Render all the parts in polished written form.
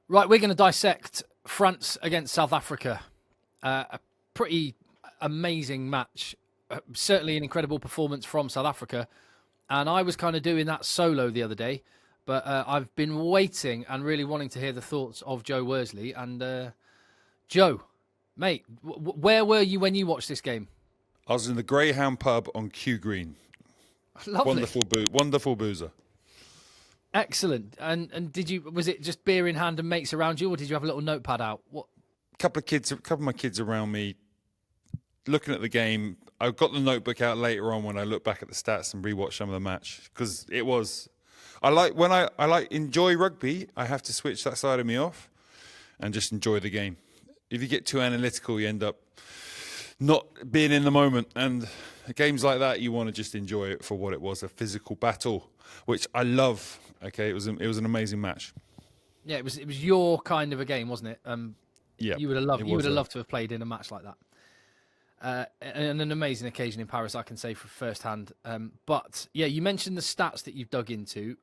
Right, we're going to dissect France against South Africa. A pretty amazing match. Certainly an incredible performance from South Africa. And I was kind of doing that solo the other day. But I've been waiting and really wanting to hear the thoughts of Joe Worsley. And Joe, mate, where were you when you watched this game? I was in the Greyhound pub on Kew Green. Lovely. Wonderful boozer. Excellent. And was it just beer in hand and mates around you, or did you have a little notepad out? What? Couple of my kids around me, looking at the game. I got the notebook out later on when I look back at the stats and rewatch some of the match because it was. When I enjoy rugby, I have to switch that side of me off and just enjoy the game. If you get too analytical, you end up not being in the moment. And games like that, you want to just enjoy it for what it was, a physical battle, which I love. Okay, it was an amazing match. Yeah, it was your kind of a game, wasn't it? Yeah, you would have loved to have played in a match like that. And an amazing occasion in Paris, I can say for firsthand. But yeah, you mentioned the stats that you've dug into.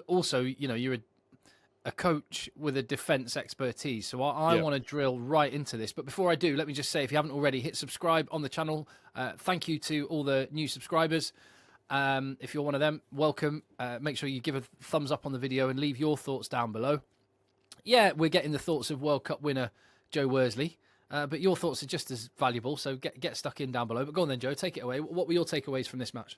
Also, you're a coach with a defence expertise, so I want to drill right into this. But before I do, let me just say, if you haven't already, hit subscribe on the channel. Thank you to all the new subscribers. If you're one of them, welcome. Make sure you give a thumbs up on the video and leave your thoughts down below. Yeah, we're getting the thoughts of World Cup winner Joe Worsley, but your thoughts are just as valuable, so get stuck in down below. But go on then, Joe, take it away. What were your takeaways from this match?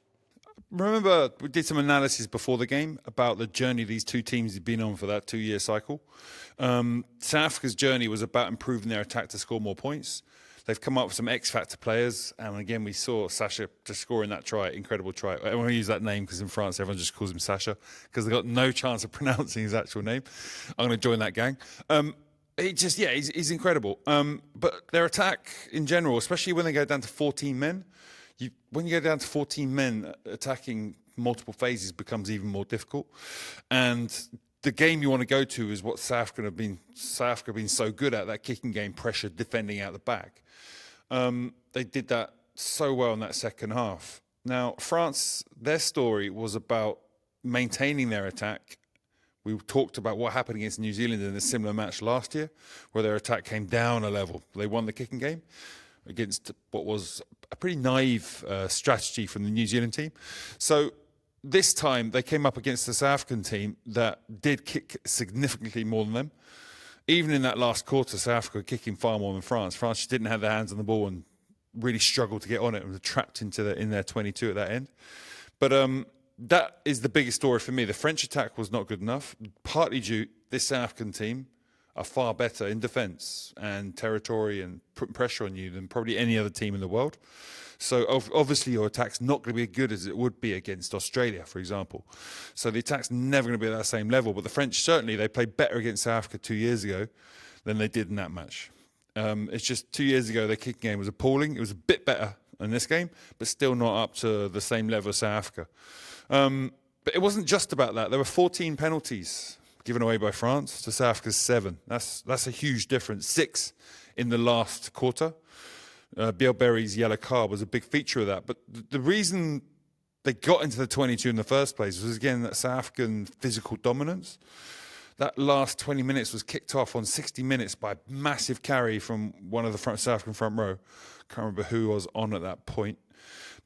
Remember, we did some analysis before the game about the journey these two teams had been on for that 2-year cycle. South Africa's journey was about improving their attack to score more points. They've come up with some X-factor players, and again, we saw Sacha just scoring that try, incredible try. I want to use that name because in France, everyone just calls him Sacha because they've got no chance of pronouncing his actual name. I'm going to join that gang. He's incredible. But their attack in general, especially when they go down to 14 men, when you go down to 14 men, attacking multiple phases becomes even more difficult. And the game you want to go to is what South Africa have been so good at, that kicking game, pressure, defending out the back. They did that so well in that second half. Now, France, their story was about maintaining their attack. We talked about what happened against New Zealand in a similar match last year, where their attack came down a level. They won the kicking game against what was a pretty naive strategy from the New Zealand team. So this time they came up against the South African team that did kick significantly more than them. Even in that last quarter, South Africa were kicking far more than France. France just didn't have their hands on the ball and really struggled to get on it and were trapped in their 22 at that end. But that is the biggest story for me. The French attack was not good enough, partly due this South African team are far better in defence and territory and putting pressure on you than probably any other team in the world. So obviously your attack's not going to be as good as it would be against Australia, for example. So the attack's never going to be at that same level. But the French, certainly, they played better against South Africa 2 years ago than they did in that match. It's just 2 years ago, their kicking game was appalling. It was a bit better in this game, but still not up to the same level as South Africa. But it wasn't just about that. There were 14 penalties given away by France to South Africa's 7. That's a huge difference. 6 in the last quarter. Bielberry's yellow card was a big feature of that. But the reason they got into the 22 in the first place was, again, that South African physical dominance. That last 20 minutes was kicked off on 60 minutes by a massive carry from one of the South African front row. Can't remember who was on at that point.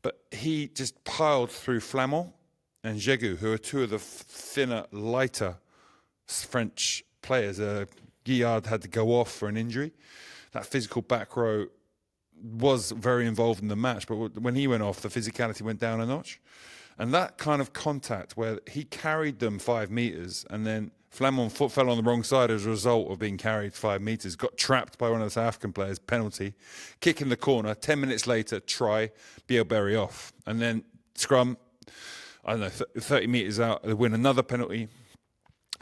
But he just piled through Flamand and Jegu, who are two of the thinner, lighter French players. Guillard had to go off for an injury. That physical back row was very involved in the match, but when he went off, the physicality went down a notch. And that kind of contact where he carried them 5 meters and then Flamand foot fell on the wrong side as a result of being carried 5 meters, got trapped by one of the South African players, penalty, kick in the corner, 10 minutes later, try, Bielberry off. And then scrum, 30 meters out, they win another penalty.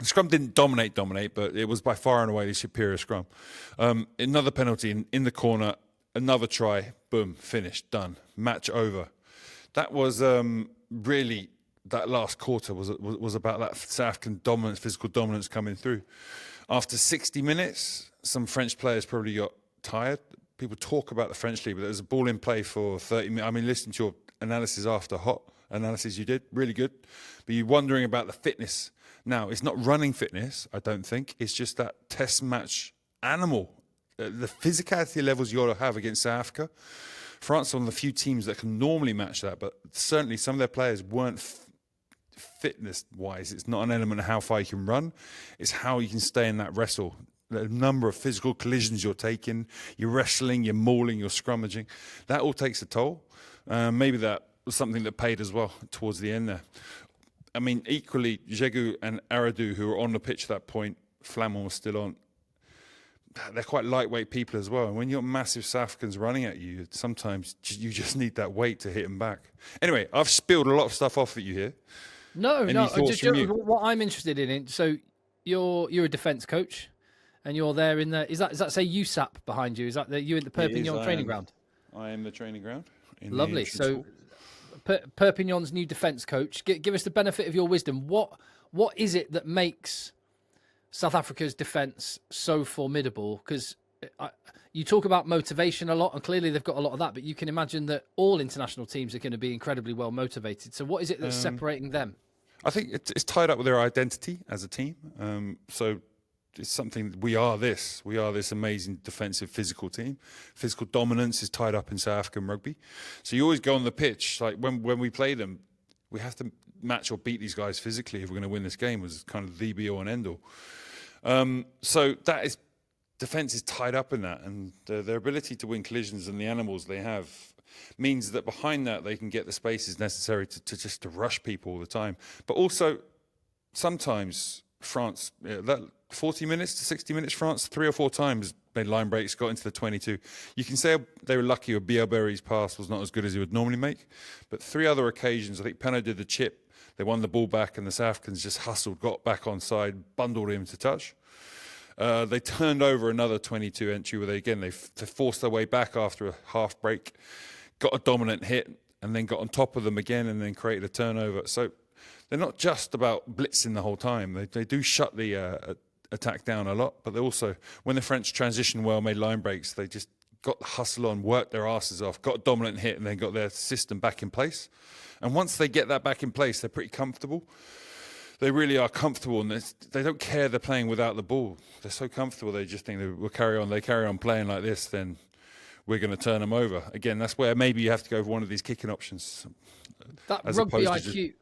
Scrum didn't dominate, but it was by far and away the superior scrum. Another penalty in the corner, another try, boom, finished, done, match over. That was really, that last quarter was about that South African dominance, physical dominance coming through. After 60 minutes, some French players probably got tired. People talk about the French league, but there was a ball in play for 30 minutes. I mean, listen to your analysis after hot analysis you did, really good. But you're wondering about the fitness Now, it's not running fitness, I don't think. It's just that test match animal. The physicality levels you ought to have against South Africa. France are one of the few teams that can normally match that, but certainly some of their players weren't fitness-wise. It's not an element of how far you can run. It's how you can stay in that wrestle. The number of physical collisions you're taking, you're wrestling, you're mauling, you're scrummaging. That all takes a toll. Maybe that was something that paid as well towards the end there. I mean, equally, Jegu and Aradou, who were on the pitch at that point, Flamand was still on. They're quite lightweight people as well. And when you're massive South Africans running at you, sometimes you just need that weight to hit them back. Anyway, I've spilled a lot of stuff off at you here. No. Thoughts from you? What I'm interested in. So you're a defence coach, and you're there in the. Is that say USAP behind you? Is that you at the Perpignan training ground? I am the training ground. Lovely. So Perpignan's new defence coach. Give us the benefit of your wisdom. What is it that makes South Africa's defence so formidable? Because you talk about motivation a lot, and clearly they've got a lot of that, but you can imagine that all international teams are going to be incredibly well motivated. So what is it that's separating them? I think it's tied up with their identity as a team. So it's something, we are this amazing defensive physical team. Physical dominance is tied up in South African rugby. So you always go on the pitch, like when we play them, we have to match or beat these guys physically if we're going to win this game, was kind of the be-all and end-all. So that is, defence is tied up in that, and their ability to win collisions and the animals they have means that behind that they can get the spaces necessary to rush people all the time. But also, sometimes France, that 40 minutes to 60 minutes, France 3 or 4 times made line breaks, got into the 22. You can say they were lucky or Bielberry's pass was not as good as he would normally make, but 3 other occasions, I think Penno did the chip, they won the ball back and the South Africans just hustled, got back on side, bundled him to touch. They turned over another 22 entry where they forced their way back after a half break, got a dominant hit, and then got on top of them again and then created a turnover. So they're not just about blitzing the whole time. They do shut the attack down a lot, but they also, when the French transitioned well, made line breaks, they just got the hustle on, worked their asses off, got a dominant hit, and then got their system back in place. And once they get that back in place, they're pretty comfortable. They really are comfortable, and they don't care they're playing without the ball. They're so comfortable, they just think we'll carry on. They carry on playing like this, then we're going to turn them over. Again, that's where maybe you have to go for one of these kicking options. That rugby IQ...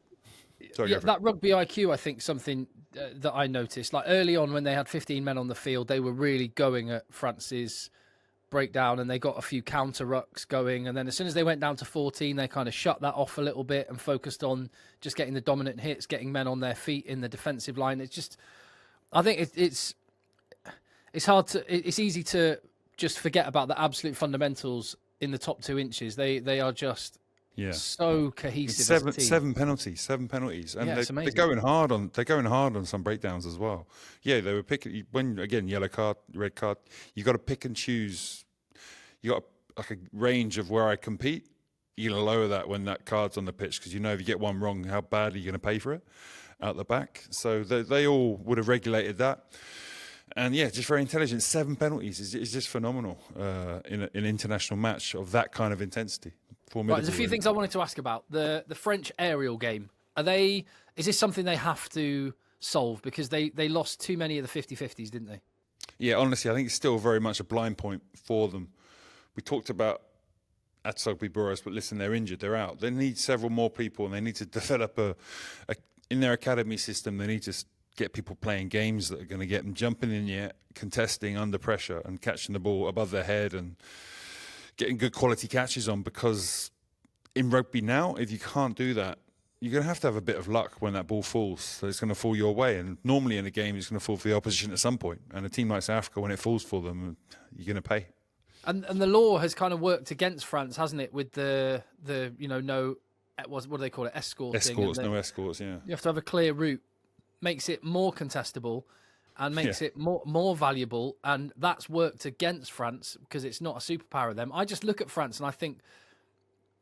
that rugby IQ, I think, something that I noticed. Like early on, when they had 15 men on the field, they were really going at France's breakdown, and they got a few counter rucks going. And then as soon as they went down to 14, they kind of shut that off a little bit and focused on just getting the dominant hits, getting men on their feet in the defensive line. It's just, I think it's hard to, it's easy to just forget about the absolute fundamentals in the top 2 inches. They are just. Yeah, so cohesive. Seven penalties, and they're going hard on some breakdowns as well. Yeah, they were picking when again yellow card, red card. You got to pick and choose. You got like a range of where I compete. You're gonna lower that when that card's on the pitch because you know if you get one wrong, how badly you're gonna pay for it out the back. So they all would have regulated that. And yeah, just very intelligent. 7 penalties is just phenomenal in an international match of that kind of intensity. Right, there's a few things I wanted to ask about. The French aerial game. Is this something they have to solve? Because they lost too many of the 50-50s, didn't they? Yeah, honestly, I think it's still very much a blind point for them. We talked about Atsogbe Boris, but listen, they're injured, they're out. They need several more people, and they need to develop in their academy system, they need to get people playing games that are going to get them jumping in the air, contesting under pressure and catching the ball above their head and getting good quality catches on, because in rugby now, if you can't do that, you're going to have a bit of luck when that ball falls. So it's going to fall your way. And normally in a game, it's going to fall for the opposition at some point. And a team like South Africa, when it falls for them, you're going to pay. And the law has kind of worked against France, hasn't it? With the no, what do they call it? Escorting. No escorts, yeah. You have to have a clear route. Makes it more contestable and makes it more valuable, and that's worked against France because it's not a superpower of them. I just look at France and I think,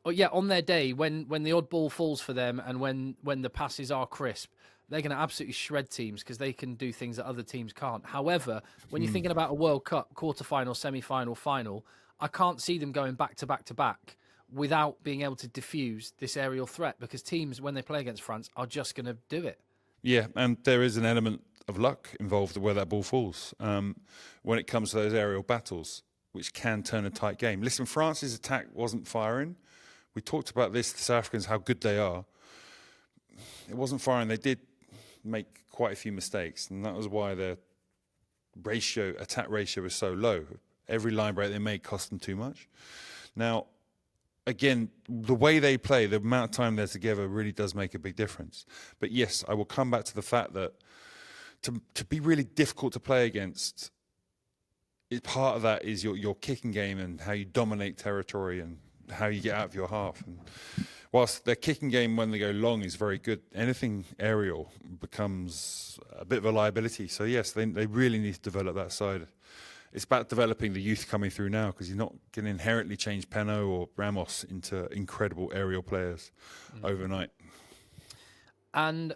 on their day, when the odd ball falls for them and when the passes are crisp, they're going to absolutely shred teams because they can do things that other teams can't. However, when you're thinking about a World Cup quarter-final, semi-final, final, I can't see them going back to back to back without being able to diffuse this aerial threat, because teams, when they play against France, are just going to do it. Yeah, and there is an element of luck involved where that ball falls when it comes to those aerial battles, which can turn a tight game. Listen, France's attack wasn't firing. We talked about this, the South Africans, how good they are. It wasn't firing. They did make quite a few mistakes, and that was why their attack ratio was so low. Every line break they made cost them too much. Now, again, the way they play, the amount of time they're together really does make a big difference. But yes, I will come back to the fact that to be really difficult to play against, part of that is your kicking game and how you dominate territory and how you get out of your half. And whilst their kicking game, when they go long, is very good, anything aerial becomes a bit of a liability. So yes, they really need to develop that side. It's about developing the youth coming through now, because you're not going to inherently change Peno or Ramos into incredible aerial players overnight. And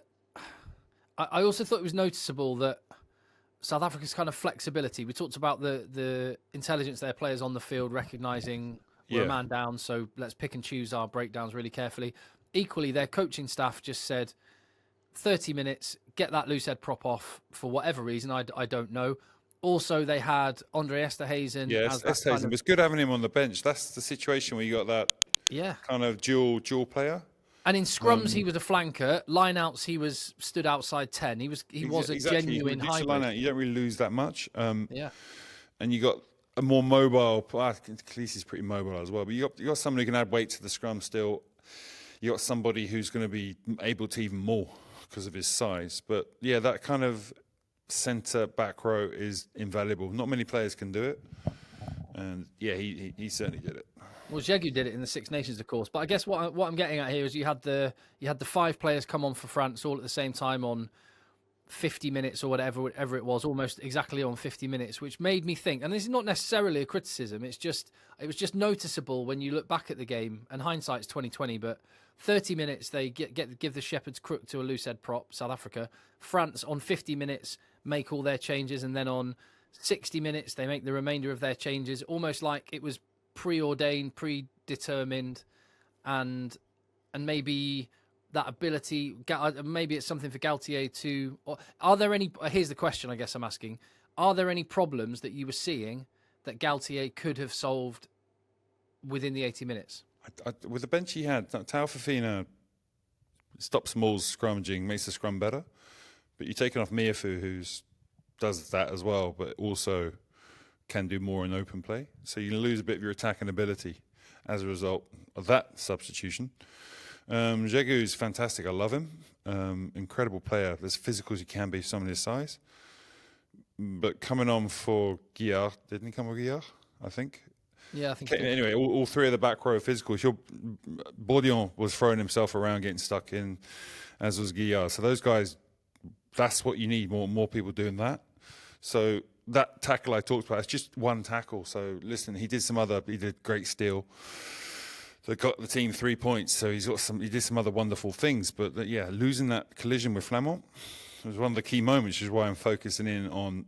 I also thought it was noticeable that South Africa's kind of flexibility. We talked about the intelligence their players on the field, recognising we're a man down, so let's pick and choose our breakdowns really carefully. Equally, their coaching staff just said 30 minutes, get that loose head prop off for whatever reason, I don't know. Also, they had Andre Esterhuizen. Yeah, Esterhuizen. It's good having him on the bench. That's the situation where you got that kind of dual player. And in scrums, he was a flanker. Lineouts, he was stood outside 10. He was a genuine hybrid. You don't really lose that much. And you got a more mobile. Khaleesi's pretty mobile as well. But you got somebody who can add weight to the scrum still. You got somebody who's going to be able to even more because of his size. But yeah, that kind of centre back row is invaluable. Not many players can do it, and yeah, he certainly did it. Well, Jegu did it in the Six Nations, of course. But I guess what I'm getting at here is you had the 5 players come on for France all at the same time on 50 minutes or whatever it was, almost exactly on 50 minutes, which made me think. And this is not necessarily a criticism. It was just noticeable when you look back at the game. And hindsight's 2020, but 30 minutes they give the Shepherd's crook to a loose head prop, South Africa. France on 50 minutes make all their changes, and then on 60 minutes they make the remainder of their changes, almost like it was preordained, predetermined, and maybe that ability, maybe it's something for Galtier to. Or are there any? Here's the question, I guess I'm asking: are there any problems that you were seeing that Galtier could have solved within the 80 minutes? With the bench he had, Tao Fafina stops Mauls scrummaging, makes the scrum better. But you're taking off Miafu, who does that as well, but also can do more in open play. So you lose a bit of your attacking ability as a result of that substitution. Jegu is fantastic. I love him. Incredible player. As physical as he can be for someone his size. But coming on for Guillard, didn't he come with Guillard? I think. Yeah, I think. Anyway, all 3 of the back row physical. Bourdion was throwing himself around, getting stuck in, as was Guillard. So those guys, that's what you need, more people doing that. So that tackle I talked about, it's just one tackle. So listen, he did great steal that got the team 3 points. So he did some other wonderful things. But losing that collision with Flamand was one of the key moments, which is why I'm focusing in on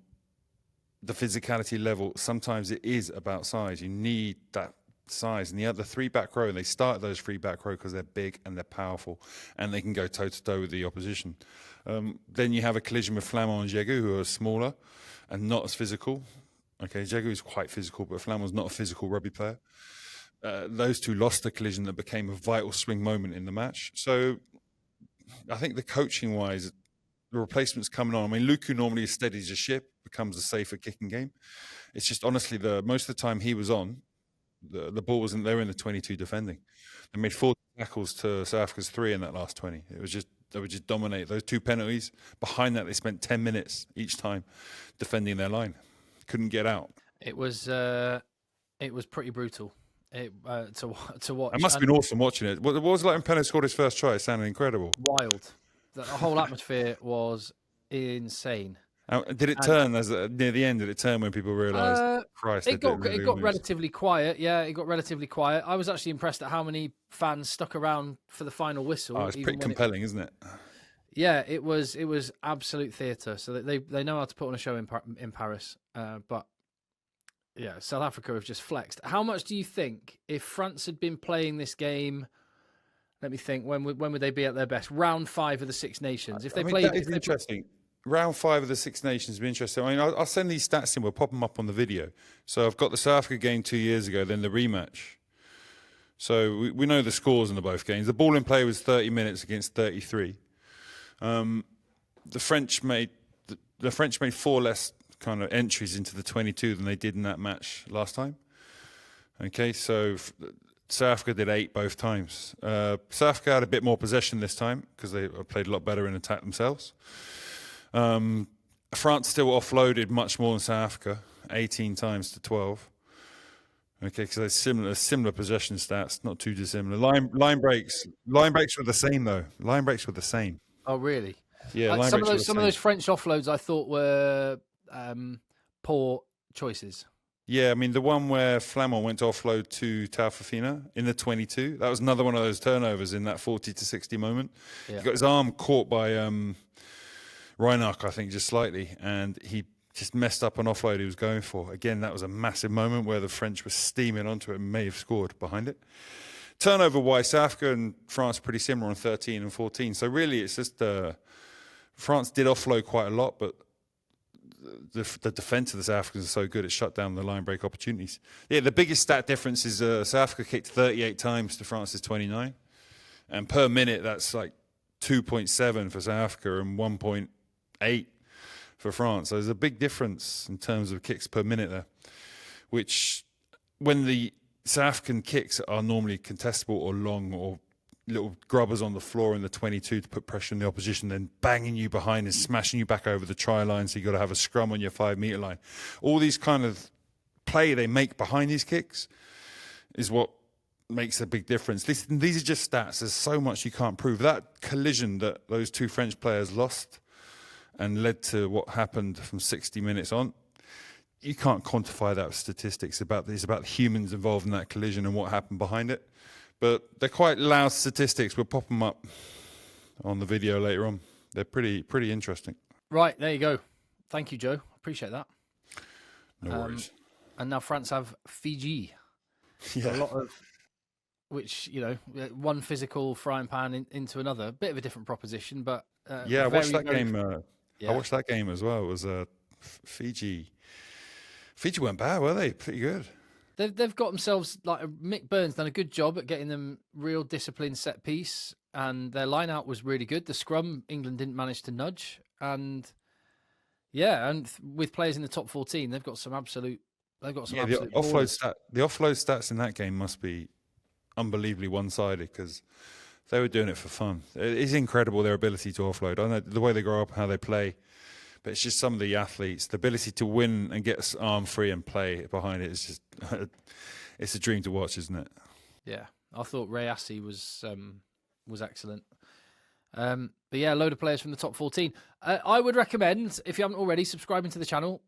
the physicality level. Sometimes it is about size. You need that size. And the other 3 back row, and they start those 3 back row because they're big and they're powerful and they can go toe to toe with the opposition. Then you have a collision with Flamand and Jegu, who are smaller and not as physical. Okay, Jegu is quite physical, but Flamand's not a physical rugby player. Those 2 lost a collision that became a vital swing moment in the match. So I think the coaching-wise, the replacements coming on. I mean, Luku normally steadies the ship, becomes a safer kicking game. It's just honestly, most of the time he was on, the ball wasn't there in the 22 defending. They made 4 tackles to South Africa's 3 in that last 20. They would just dominate. Those 2 penalties. Behind that, they spent 10 minutes each time defending their line. Couldn't get out. It was pretty brutal to watch. It must have been awesome watching it. What was it like when Penno scored his first try? It sounded incredible. Wild. The whole atmosphere was insane. Did it turn near the end? Did it turn when people realised, Christ, it got relatively quiet. Yeah, it got relatively quiet. I was actually impressed at how many fans stuck around for the final whistle. Oh, it's pretty compelling, isn't it? Yeah, it was absolute theatre. So they know how to put on a show in Paris. But yeah, South Africa have just flexed. How much do you think if France had been playing this game Let me think. When would they be at their best? Round 5 of the Six Nations. If they mean, played, that is interesting. Round 5 of the Six Nations would be interesting. I mean, I'll send these stats in. We'll pop them up on the video. So I've got the South Africa game 2 years ago, then the rematch. So we know the scores in the both games. The ball in play was 30 minutes against 33. The French made 4 less kind of entries into the 22 than they did in that match last time. Okay, so South Africa did 8 both times. South Africa had a bit more possession this time because they played a lot better in attack themselves. France still offloaded much more than South Africa, 18 times to 12. Okay, because they're similar possession stats, not too dissimilar. Line breaks were the same though. Line breaks were the same. Oh, really? Yeah, some of those French offloads I thought were poor choices. Yeah, I mean the one where Flamand went to offload to Taufafina in the 22, that was another one of those turnovers in that 40 to 60 moment. Yeah. He got his arm caught by Reinach, I think, just slightly, and he just messed up an offload he was going for. Again, that was a massive moment where the French were steaming onto it and may have scored behind it. Turnover-wise, South Africa and France are pretty similar on 13 and 14. So really, it's just France did offload quite a lot, but the defence of the South Africans are so good, it shut down the line break opportunities. Yeah, the biggest stat difference is South Africa kicked 38 times to France's 29. And per minute, that's like 2.7 for South Africa and 1.8 for France. So there's a big difference in terms of kicks per minute there, which when the South African kicks are normally contestable or long or little grubbers on the floor in the 22 to put pressure on the opposition, then banging you behind and smashing you back over the try line, so you've got to have a scrum on your 5 metre line. All these kind of play they make behind these kicks is what makes a big difference. These are just stats. There's so much you can't prove. That collision that those 2 French players lost and led to what happened from 60 minutes on, you can't quantify that with statistics. It's about the humans involved in that collision and what happened behind it. But they're quite loud statistics. We'll pop them up on the video later on. They're pretty interesting. Right, there you go. Thank you, Joe. Appreciate that. No worries. And now France have Fiji. Yeah. A lot of, which, one physical frying pan into another. Bit of a different proposition, but... I watched that game. I watched that game as well. It was Fiji. Fiji weren't bad, were they? Pretty good. They've got themselves, like Mick Burns done a good job at getting them real disciplined set piece, and their line out was really good. The scrum, England didn't manage to nudge, and with players in the top 14, they've got some absolute. The offload stats in that game must be unbelievably one-sided because they were doing it for fun. It's incredible their ability to offload. I know the way they grow up, how they play. But it's just some of the athletes, the ability to win and get arm free and play behind it is just, it's a dream to watch, isn't it? Yeah, I thought Ray Assi was excellent. But yeah, a load of players from the top 14. I would recommend, if you haven't already, subscribing to the channel.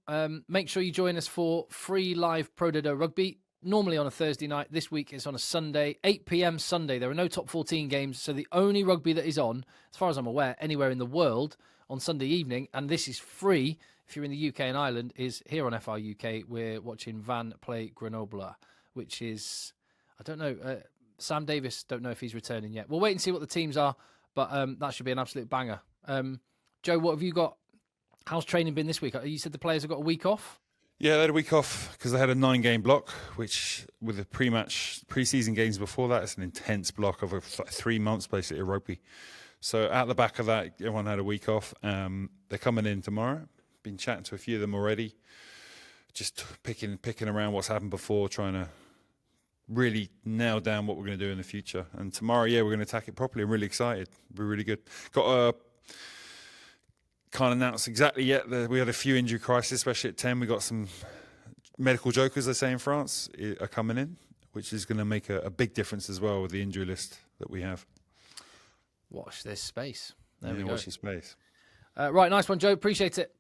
Make sure you join us for free live Pro Dodo Rugby, normally on a Thursday night. This week it's on a Sunday, 8 p.m. Sunday. There are no top 14 games, so the only rugby that is on, as far as I'm aware, anywhere in the world on Sunday evening, and this is free if you're in the UK and Ireland, is here on FR UK. We're watching Van play Grenoble, which is, I don't know, Sam Davis, don't know if he's returning yet. We'll wait and see what the teams are, but that should be an absolute banger. Joe, what have you got? How's training been this week? You said the players have got a week off? Yeah, they had a week off because they had a 9-game block, which with the pre-season games before that, it's an intense block of 3 months basically of rugby. So at the back of that, everyone had a week off. They're coming in tomorrow. Been chatting to a few of them already. Just picking around what's happened before, trying to really nail down what we're going to do in the future. And tomorrow, we're going to attack it properly. I'm really excited. It'll be really good. Can't announce exactly yet. We had a few injury crises, especially at 10. We got some medical jokers, they say in France, are coming in, which is going to make a big difference as well with the injury list that we have. Watch this space. There we go. Watch this space. Right, nice one, Joe. Appreciate it.